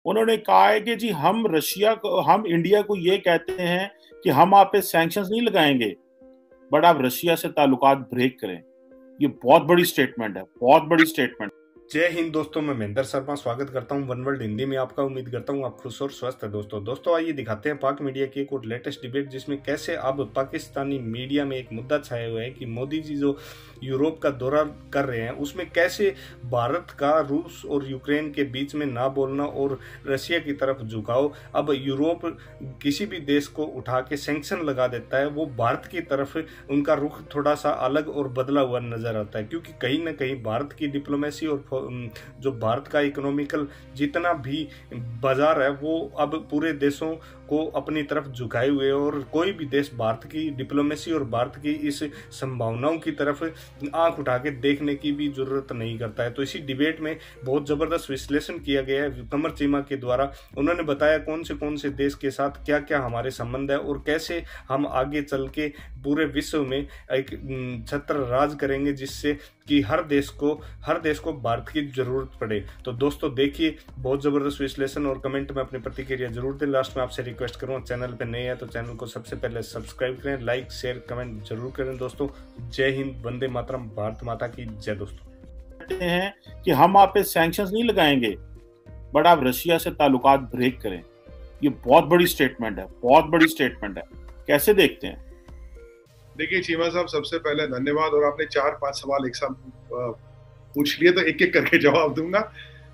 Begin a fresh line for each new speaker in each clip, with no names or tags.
उन्होंने कहा है कि जी हम इंडिया को ये कहते हैं कि हम आप पे सैंक्शंस नहीं लगाएंगे, बट आप रशिया से ताल्लुकात ब्रेक करें। ये बहुत बड़ी स्टेटमेंट है, बहुत बड़ी स्टेटमेंट।
जय हिंद दोस्तों, मैं महेंद्र शर्मा स्वागत करता हूं वन वर्ल्ड हिंदी में आपका। उम्मीद करता हूं आप खुश और स्वस्थ है। दोस्तों आइए दिखाते हैं पाक मीडिया की एक और लेटेस्ट डिबेट, जिसमें कैसे अब पाकिस्तानी मीडिया में एक मुद्दा छाया हुआ है कि मोदी जी जो यूरोप का दौरा कर रहे हैं उसमें कैसे भारत का रूस और यूक्रेन के बीच में ना बोलना और रशिया की तरफ झुकाव, अब यूरोप किसी भी देश को उठा के सैंक्शन लगा देता है, वो भारत की तरफ उनका रुख थोड़ा सा अलग और बदला हुआ नजर आता है। क्योंकि कहीं ना कहीं भारत की डिप्लोमेसी और जो भारत का इकोनॉमिकल जितना भी बाजार है वो अब पूरे देशों को अपनी तरफ झुकाए हुए, और कोई भी देश भारत की डिप्लोमेसी और भारत की इस संभावनाओं की तरफ आंख उठा के देखने की भी जरूरत नहीं करता है। तो इसी डिबेट में बहुत जबरदस्त विश्लेषण किया गया है कमर चीमा के द्वारा। उन्होंने बताया कौन से देश के साथ क्या क्या हमारे संबंध है और कैसे हम आगे चल के पूरे विश्व में एक छत्र राज करेंगे, जिससे कि हर देश को भारत की जरूरत पड़े। तो दोस्तों देखिए, बहुत जबरदस्त विश्लेषण, और कमेंट में अपनी प्रतिक्रिया जरूर दें। लास्ट में आपसे रिक्वेस्ट करूंगा, चैनल पे नए हैं तो चैनल को सबसे पहले सब्सक्राइब करें, लाइक शेयर कमेंट जरूर करें। दोस्तों जय हिंद, वंदे मातरम, भारत माता की जय। दोस्तों
कहते हैं कि हम आप पे सैंक्शंस नहीं लगाएंगे, बट आप रशिया से ताल्लुकात ब्रेक करें। ये बहुत बड़ी स्टेटमेंट है, बहुत बड़ी स्टेटमेंट है। कैसे देखते हैं?
देखिए चीमा साहब, सबसे पहले धन्यवाद। और आपने 4-5 सवाल एक साथ पूछ लिए तो एक एक करके जवाब दूंगा।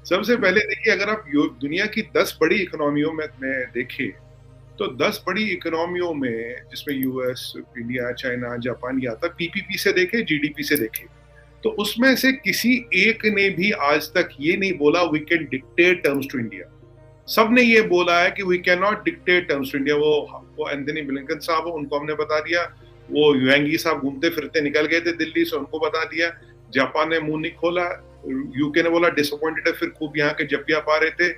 सबसे पहले देखिए, अगर आप दुनिया की 10 बड़ी इकोनॉमियों में देखें तो 10 बड़ी इकोनॉमियों में, जिसमें यूएस, इंडिया, चाइना, जापान या तक पीपीपी से देखें, जीडीपी से देखें, तो उसमें से किसी एक ने भी आज तक ये नहीं बोला we can dictate terms to India. सब ने ये बोला है कि we can not dictate terms to India. वो एंथनी ब्लिंकन साहब, उनको हमने बता दिया। वो युएंगी साहब घूमते फिरते निकल गए थे दिल्ली से, उनको बता दिया। जापान ने मुंह नहीं खोला, यूके ने बोला डिसअपॉइंटेड है, फिर खूब यहाँ के जप्पियां पा रहे थे।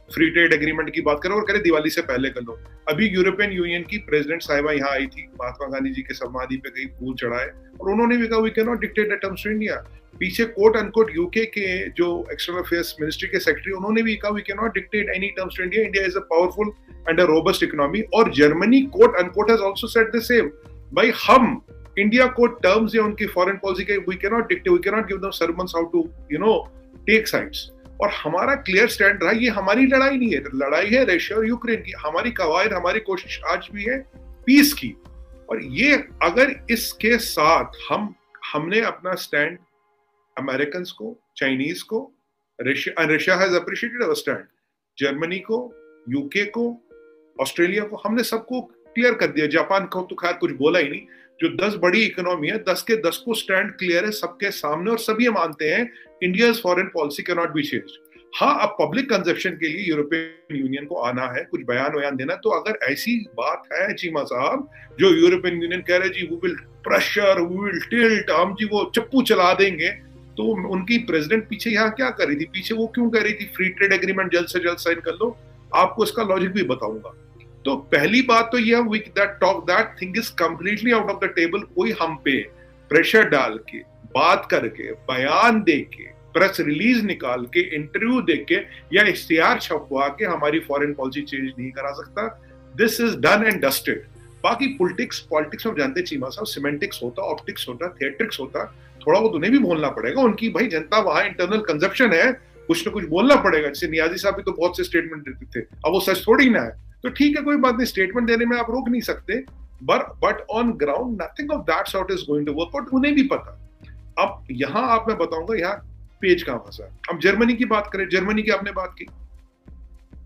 फ्री ट्रेड एग्रीमेंट की बात करो और कह रहे दिवाली से पहले कर लो। अभी यूरोपियन यूनियन की प्रेसिडेंट साहिबा यहाँ आई थी, महात्मा गांधी जी के समाधि पे गई, फूल चढ़ाए, और उन्होंने भी कहा we can not dictate the terms to India. पीछे कोट अनकोट यूके के जो एक्सटर्नल अफेयर्स मिनिस्ट्री के सेक्रेटरी, उन्होंने भी कहा we can not dictate any terms to India, India is a powerful and a robust economy. और Germany quote unquote has also said the same. भाई हम India को टर्म्स या उनकी फॉरेन पॉलिसी के we can not dictate, we can not give them sermons how to take sides. और हमारा clear stand रहा, ये हमारी लड़ाई नहीं है, लड़ाई है रशिया और यूक्रेन की। हमारी कवायद, हमारी कोशिश आज भी है पीस की। और ये अगर इसके साथ हमने अपना स्टैंड अमेरिकन को, चाइनीज को, Russia has appreciated our stand, Germany को, यूके को, ऑस्ट्रेलिया को, हमने सबको क्लियर कर दिया। जापान को तो खैर कुछ बोला ही नहीं। जो 10 बड़ी इकोनॉमी है, 10 के 10 को स्टैंड क्लियर है सबके सामने, और सभी मानते हैं India's foreign policy can not be changed. हाँ, अब पब्लिक कंजप्शन के लिए यूरोपियन यूनियन को आना है, कुछ बयान देना। तो अगर ऐसी बात है चीमा साहब, जो यूरोपियन यूनियन कह रहे जी we will pressure, we will tilt, हम जी वो चप्पू चला देंगे, तो उनकी प्रेसिडेंट पीछे यहाँ क्या कर रही थी? पीछे वो क्यों कह रही थी फ्री ट्रेड एग्रीमेंट जल्द से जल्द साइन कर लो? आपको इसका लॉजिक भी बताऊंगा। तो पहली बात तो यह that thing is completely out of the table. कोई हम पे प्रेशर डाल के, बात करके, बयान दे के, प्रेस रिलीज निकाल के, इंटरव्यू दे के या इश्तिहार छपवा के हमारी फॉरेन पॉलिसी चेंज नहीं करा सकता। This is done and dusted. बाकी पॉलिटिक्स में जानते चीमा साहब, सिमेंटिक्स होता, ऑप्टिक्स होता, थिएट्रिक्स होता, थोड़ा बहुत उन्हें भी बोलना पड़ेगा। उनकी भाई जनता वहां इंटरनल कंजप्शन है, कुछ ना कुछ बोलना पड़ेगा। जैसे नियाजी साहब भी तो बहुत से स्टेटमेंट देते थे, अब वो सच थोड़ी ना है। तो ठीक है, कोई बात नहीं, स्टेटमेंट देने में आप रोक नहीं सकते, but on ground nothing of that sort is going to work out. उन्हें भी पता। अब यहां आप मैं बताऊंगा यहाँ पेज कहां फंसा। अब जर्मनी की बात करें, जर्मनी की आपने बात की।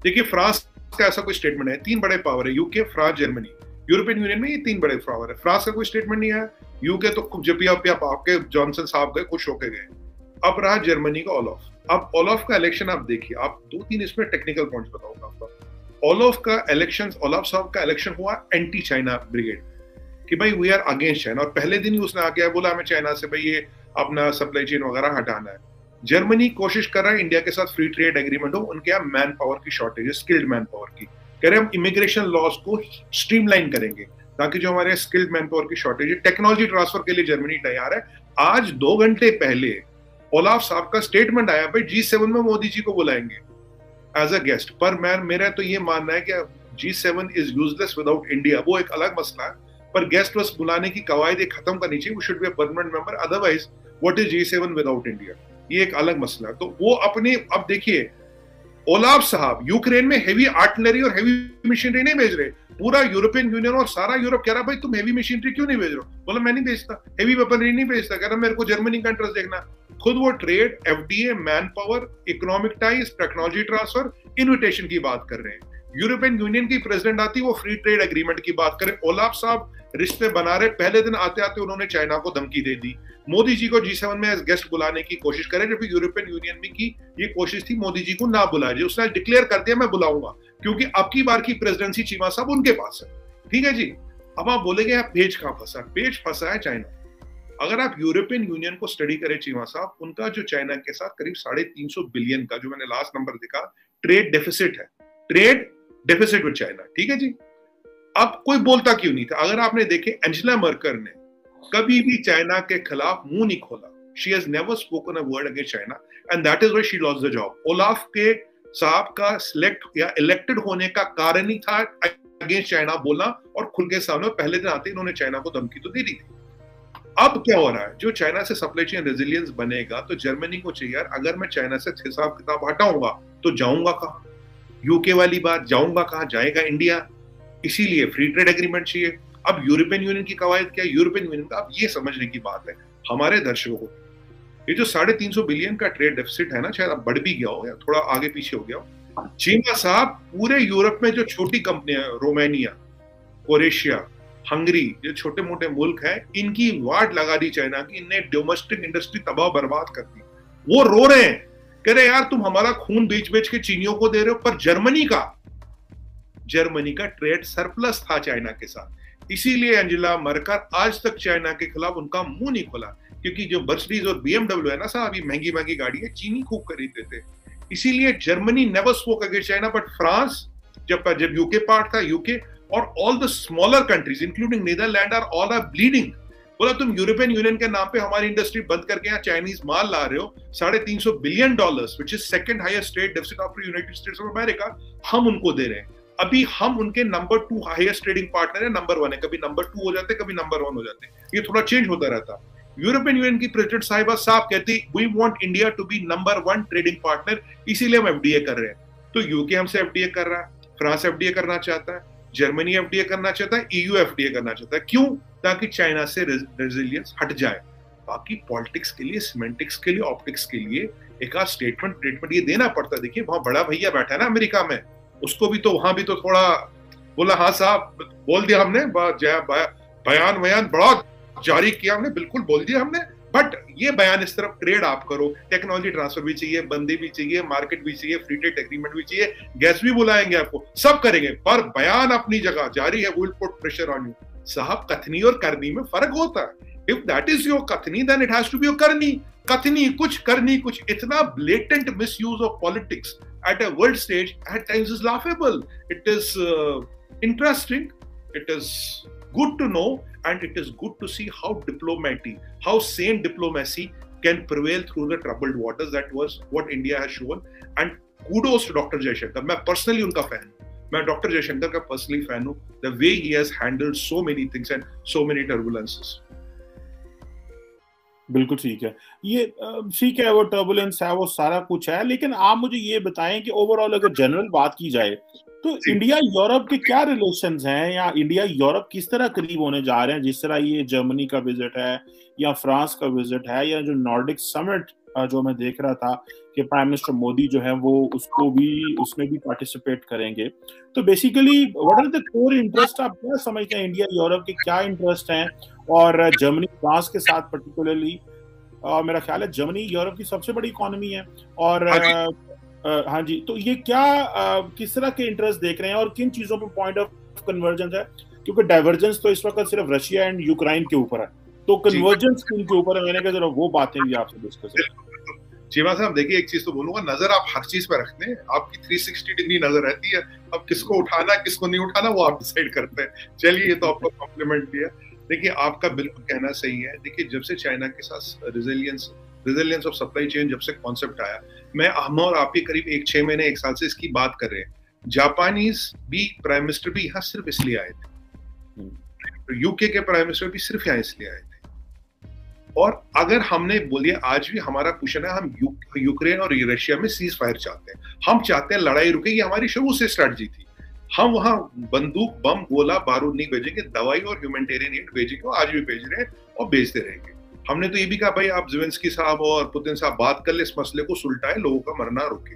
देखिए फ्रांस का ऐसा कोई स्टेटमेंट है, 3 बड़े पावर है, UK, France, Germany. European union में ये 3 बड़े पावर है। फ्रांस का कोई स्टेटमेंट नहीं आया। यूके तो जब भी आपके जॉनसन साहब गए, खुश होके गए। अब रहा जर्मनी का ओलॉफ। अब ओलॉफ का इलेक्शन आप देखिए, आप 2-3 इसमें टेक्निकल पॉइंट्स बताऊंगा आपको। ओलॉफ साहब का इलेक्शन हुआ एंटी चाइना ब्रिगेड, कि भाई वी आर अगेंस्ट चाइना, और पहले दिन ही उसने आके बोला हमें चाइना से भाई ये अपना सप्लाई चेन वगैरह हटाना है। जर्मनी कोशिश कर रहा है इंडिया के साथ फ्री ट्रेड एग्रीमेंट हो, उनके यहाँ मैन पावर की शॉर्टेज है, स्किल्ड मैन पावर की। कह रहे हम इमिग्रेशन लॉज को स्ट्रीमलाइन करेंगे ताकि जो हमारे स्किल्ड मैन पावर की शॉर्टेज है, टेक्नोलॉजी ट्रांसफर के लिए जर्मनी तैयार है। आज 2 घंटे पहले ओलाफ साहब का स्टेटमेंट आया, भाई G7 में मोदी जी को बुलाएंगे। एज अ गेस्ट, पर मेरा तो ये मानना है कि G7 is useless without India, वो एक अलग मसला है, पर गेस्ट बस बुलाने की कवायद खत्म करनी चाहिए, वो should be a permanent member, otherwise what is G7 without India, ये एक अलग मसला है। तो वो अपने, अब देखिए ओलाफ साहब यूक्रेन में हेवी आर्टिलरी और हेवी मशीनरी नहीं भेज रहे, पूरा यूरोपियन यूनियन और सारा यूरोप कह रहा भाई तुम हेवी मशीनरी क्यों नहीं भेज रहे हो, बोला मैं नहीं भेजता, हेवी वेपनरी नहीं भेजता, कह रहा मेरे को जर्मनी का इंटरेस्ट देखना, खुद वो trade, FDA, man power, economic ties, technology transfer, invitation की बात कर रहे हैं। यूरोपियन यूनियन की प्रेसिडेंट आती वो फ्री ट्रेड एग्रीमेंट की बात करें, ओलाफ साहब रिश्ते बना रहे, पहले दिन आते आते उन्होंने चाइना को धमकी दे दी, मोदी जी को G7 में एज गेस्ट बुलाने की कोशिश करें, जबकि यूरोपियन यूनियन में की ये कोशिश थी मोदी जी को ना बुलाए, उसने डिक्लेयर कर दिया मैं बुलाऊंगा, क्योंकि अब की बार की प्रेसिडेंसी चीमा साहब उनके पास है, ठीक है जी। अब आप बोलेंगे आप पेज कहां फंसा, पेज फंसा है चाइना। अगर आप यूरोपियन यूनियन को स्टडी करें चीमा साहब, उनका जो चाइना के साथ करीब 350 बिलियन का, जो मैंने लास्ट नंबर देखा, ट्रेड डेफिसिट है, ट्रेड डेफिसिट विद चाइना, ठीक है जी। अब कोई बोलता क्यों नहीं था? अगर आपने देखे एंजेला मर्केल ने कभी भी चाइना के खिलाफ मुंह नहीं खोला, she has never spoken a word against China, and that is why she lost the job. Olaf के साहब का सिलेक्ट या इलेक्टेड होने का कारण ही था अगेंस्ट चाइना बोलना, और खुल के सामने पहले दिन आते इन्होंने चाइना को धमकी तो दी थी। अब क्या हो रहा है, जो चाइना से सप्लाई चेन रेजिलियंस बनेगा, तो जर्मनी को चाहिए यार, अगर मैं चाइना से हिसाब किताब हटाऊंगा तो जाऊंगा कहां? यूके वाली बात, जाऊंगा कहां? जाएगा इंडिया, इसीलिए फ्री ट्रेड एग्रीमेंट चाहिए। अब यूरोपियन यूनियन की कवायद क्या है, यूरोपियन यूनियन का, अब ये समझने की बात है हमारे दर्शकों को, ये जो 350 बिलियन का ट्रेड डेफिसिट है ना, शायद अब बढ़ भी गया हो या थोड़ा आगे पीछे हो गया हो। चीमा साहब पूरे यूरोप में जो छोटी कंपनियां, रोमानिया, क्रोएशिया, हंगरी, जो छोटे मोटे मुल्क हैं, इनकी वाट लगा दी चाइना की, इनने डोमेस्टिक इंडस्ट्री तबाह बर्बाद कर दी। वो रो रहे हैं, कह रहे यार तुम हमारा खून बेच बेच के चीनियों को दे रहे हो, पर जर्मनी का ट्रेड सरप्लस था चाइना के साथ, इसीलिए एंजेला मर्केल आज तक चाइना के खिलाफ उनका मुंह नहीं खोला, क्योंकि जो मर्सिडीज और BMW है ना साहब, ये महंगी महंगी गाड़ी है, चीनी खूब खरीदते थे, इसीलिए Germany never spoke against China. But France, जब यूके पार्ट था, यूके और all the smaller countries including Netherland all are bleeding. बोला तुम यूरोपियन यूनियन के नाम पे हमारी इंडस्ट्री बंद करके यहाँ चाइनीज माल ला रहे हो, $350 billion, which is second highest trade deficit after United states of America, हम उनको दे रहे हैं। अभी हम उनके नंबर 2 हाईएस्ट ट्रेडिंग पार्टनर है, नंबर 1 है, कभी नंबर 2 हो जाते, कभी नंबर 1 हो जाते, ये थोड़ा चेंज होता रहता। यूरोपियन यूनियन की प्रेसिडेंट साहिबा साहब कहती we want India to be number 1 trading partner, इसीलिए हम एफडीए कर रहे हैं। तो यूके हमसे एफडीए कर रहा है, फ्रांस एफडीए करना चाहता है, जर्मनी एफडीए करना चाहता है, ईयू एफडीए करना चाहता है। क्यों? ताकि चाइना से रेजिलियंस हट जाए। बाकी पॉलिटिक्स के लिए, सिमेंटिक्स के लिए, ऑप्टिक्स के लिए एक आध स्टेटमेंट ये देना पड़ता है। देखिए वहां बड़ा भैया बैठा है ना अमेरिका में, उसको भी तो वहां भी तो थोड़ा बोला, हाँ साहब बोल दिया हमने, बयान बड़ा जारी किया हमने, बिल्कुल बोल दिया हमने, बट ये बयान इस तरफ ट्रेड आप करो, टेक्नोलॉजी ट्रांसफर भी चाहिए, बंदी भी चाहिए, मार्केट भी चाहिए, फ्री ट्रेड एग्रीमेंट भी चाहिए, गैस भी बुलाएंगे आपको, सब करेंगे, पर बयान अपनी जगह जारी है, will put pressure on you. साहब कथनी और करनी में फर्क होता है। इफ दैट इज योर कथनी then it has to be your करनी। कथनी कुछ, करनी कुछ। इतना blatant misuse of politics at a world stage at times is laughable. It is interesting, it is good to know, and it is good to see how how sane diplomacy can prevail through the troubled waters. That was what India has shown, and kudos to Dr. Jaishankar. मैं personally उनका fan हूँ, मैं Dr. Jaishankar का personally fan हूँ, the way he has handled so many things and so many turbulences.
बिल्कुल ठीक है, ये ठीक है, वो टर्बुलेंस है, वो सारा कुछ है, लेकिन आप मुझे ये बताएं कि ओवरऑल अगर जनरल बात की जाए तो इंडिया यूरोप के क्या रिलेशंस हैं, या इंडिया यूरोप किस तरह करीब होने जा रहे हैं, जिस तरह ये जर्मनी का विजिट है या फ्रांस का विजिट है, या जो नॉर्डिक समिट जो मैं देख रहा था कि प्राइम मिनिस्टर मोदी जो है वो उसमें भी पार्टिसिपेट करेंगे। तो basically what are the core interest, आप क्या समझते हैं इंडिया यूरोप के क्या इंटरेस्ट हैं, और जर्मनी फ्रांस के साथ पर्टिकुलरली, मेरा ख्याल है जर्मनी यूरोप की सबसे बड़ी इकोनॉमी है, और हाँ जी, तो ये क्या किस तरह के इंटरेस्ट देख रहे हैं और किन चीजों पे पॉइंट ऑफ कन्वर्जेंस है, क्योंकि डाइवर्जेंस तो इस वक्त सिर्फ रशिया एंड यूक्रेन के ऊपर है, तो कन्वर्जेंस किन के ऊपर है, मैंने कहा जरा वो बातें भी आपसे डिस्कस करें।
चीमा साहब देखिए, एक चीज तो बोलूंगा, नजर आप हर चीज पर रखते हैं, आपकी 360 डिग्री नजर रहती है, अब किसको उठाना किसको नहीं उठाना वो आप डिसाइड करते हैं। चलिए, ये तो आपको कॉम्प्लीमेंट दिया। देखिए आपका बिल्कुल कहना सही है। देखिए जब से चाइना के साथ resilience resilience of supply chain जब से कॉन्सेप्ट आया, हम और आप ही करीब 6 महीने 1 साल से इसकी बात कर रहे हैं। जापानीज भी प्राइम मिनिस्टर भी यहाँ सिर्फ इसलिए आए थे, यूके के प्राइम मिनिस्टर भी सिर्फ यहाँ इसलिए आए थे। और अगर हमने बोलिए, आज भी हमारा क्वेश्चन है, हम यूक्रेन और रशिया में सीज फायर चाहते हैं, हम चाहते हैं लड़ाई रुके, ये हमारी शुरू से स्ट्रेटजी थी। हम वहां बंदूक, बम, गोला बारूद नहीं भेजेंगे, दवाई और ह्यूमैनिटेरियन एड भेजेंगे, आज भी भेज रहे हैं और भेजते रहेंगे। हमने तो ये भी कहा भाई आप ज़ेलेंस्की साहब और पुतिन साहब बात कर ले, इस मसले को सुलटाए, लोगों का मरना रोके।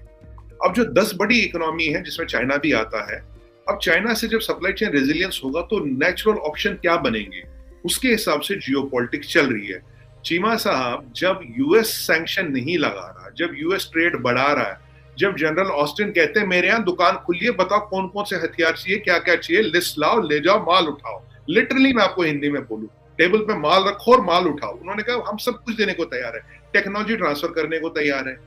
अब जो 10 बड़ी इकोनॉमी है जिसमें चाइना भी आता है, अब चाइना से जब सप्लाई चेन रेजिलियंस होगा तो नेचुरल ऑप्शन क्या बनेंगे, उसके हिसाब से जियोपॉलिटिक्स चल रही है। चीमा साहब, जब यूएस सैंक्शन नहीं लगा रहा, जब यूएस ट्रेड बढ़ा रहा है, जब जनरल ऑस्टिन कहते हैं मेरे यहाँ दुकान खुली है, बताओ कौन कौन से हथियार चाहिए, क्या क्या चाहिए, लिस्ट लाओ, ले जाओ, माल उठाओ। लिटरली मैं आपको हिंदी में बोलूं, टेबल पे माल रखो और माल उठाओ। उन्होंने कहा हम सब कुछ देने को तैयार है, टेक्नोलॉजी ट्रांसफर करने को तैयार है।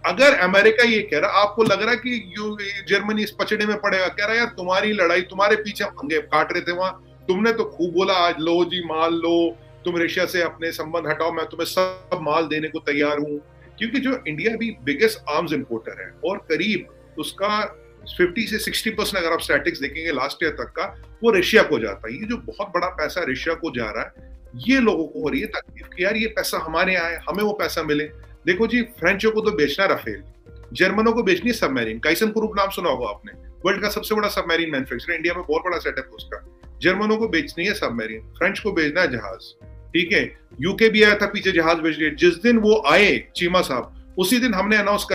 अगर अमेरिका ये कह रहा, आपको लग रहा है कि जर्मनी इस पचड़े में पड़ेगा, कह रहा है यार तुम्हारी लड़ाई, तुम्हारे पीछे पंगे काट रहे थे वहां, तुमने तो खूब बोला आज लो जी माल लो, तुम रशिया से अपने संबंध हटाओ, मैं तुम्हें सब माल देने को तैयार हूं। क्योंकि जो इंडिया भी बिगेस्ट आर्म्स इंपोर्टर है और करीब उसका 50 से 60% अगर आप स्टैटिक्स देखेंगे लास्ट ईयर तक का, वो रशिया को जाता है। ये जो बहुत बड़ा पैसा रशिया को जा रहा है, ये लोगों को हो रही है तकलीफ कि यार ये पैसा हमारे यहाँ है, हमें वो पैसा मिले। देखो जी, फ्रेंचों को तो बेचना है राफेल, जर्मनों को बेचनी है सबमरीन। काइसन ग्रुप नाम सुना होगा आपने, वर्ल्ड का सबसे बड़ा सबमरीन मैन्युफैक्चरर, इंडिया में बहुत बड़ा सेटअप है उसका। जर्मनों को बेचनी है सबमरीन, फ्रेंच को भेजना है जहाज, ठीक है। यूके भी आया था पीछे जहाज भेज रही है। जिस दिन वो आए चीमा साहब, उसी दिन हमने अनाउंस